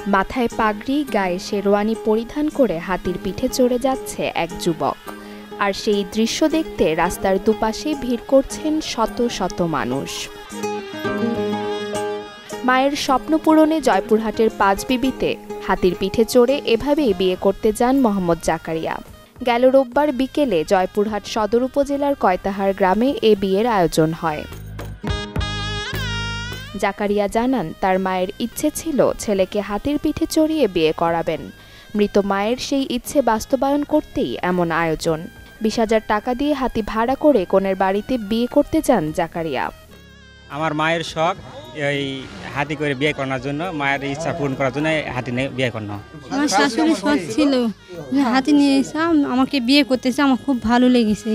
মাথায় পাগড়ি, গায়ে শেরওয়ানি পরিধান করে হাতির পিঠে চড়ে যাচ্ছে এক যুবক। আর সেই দৃশ্য দেখতে রাস্তার দুপাশে ভিড় করছেন শত শত মানুষ। মায়ের স্বপ্ন পূরণে জয়পুরহাটের পাঁচবিবিতে হাতির পিঠে চড়ে এভাবেই বিয়ে করতে যান মোহাম্মদ জাকারিয়া। গেল রোববার বিকেলে জয়পুরহাট সদর উপজেলার কয়তাহার গ্রামে এ বিয়ের আয়োজন হয়। জাকারিয়া জানান, তার মায়ের ইচ্ছে ছিল ছেলেকে হাতির পিঠে চড়িয়ে বিয়ে করাবেন। মৃত মায়ের সেই ইচ্ছে বাস্তবায়ন করতেই এমন আয়োজন। 20,000 টাকা দিয়ে হাতি ভাড়া করে কনের বাড়িতে বিয়ে করতে যান জাকারিয়া। আমার মায়ের শখ এই হাতি করে বিয়ে করার জন্য, মায়ের ইচ্ছা পূরণ করার জন্য হাতি নিয়ে বিয়ে করানো। আমার শাশুড়ি শখ ছিল হাতি নিয়ে আমাকে বিয়ে করতেছে, আমার খুব ভালো লেগেছে।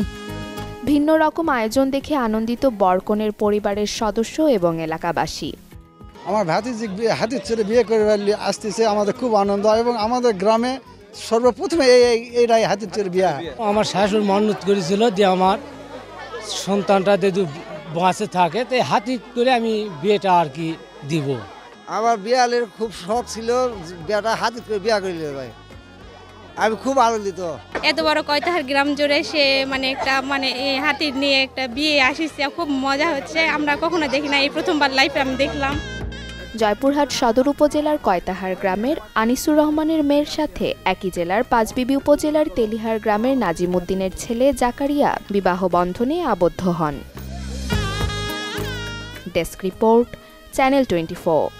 ভিন্ন রকম আয়োজন দেখে আনন্দিত বরকনের পরিবারের সদস্য এবং এলাকাবাসী। আমার ভাতিজি হাতির চড়ে বিয়ে করে আসতেছে, আমাদের খুব আনন্দ। এবং আমাদের গ্রামে সর্বপ্রথমে এইটাই হাতির চড়ে বিয়ে। আমার শাশুড়ি মানত করেছিল যে আমার সন্তানটা যদি বাঁচে থাকে তাই হাতি করে আমি বিয়েটা আর কি দিব। আমার বিয়ালের খুব শখ ছিল বিয়েটা হাতি করে বিয়ে করে ভাই, আমি খুব আনন্দিত। এত বড় কয়তাহার গ্রাম জুড়ে সে একটা হাতির নিয়ে একটা বিয়ে আসিছে, খুব মজা হচ্ছে। আমরা কখনো দেখি না, এই প্রথমবার লাইফে আমি দেখলাম। জয়পুরহাট সদর উপজেলার কয়তাহার গ্রামের আনিসুর রহমানের মেয়ের সাথে একই জেলার পাঁচবিবি উপজেলার তেলিহার গ্রামের নাজিমুদ্দিনের ছেলে জাকারিয়া বিবাহ বন্ধনে আবদ্ধ হন। Desk report, channel 24।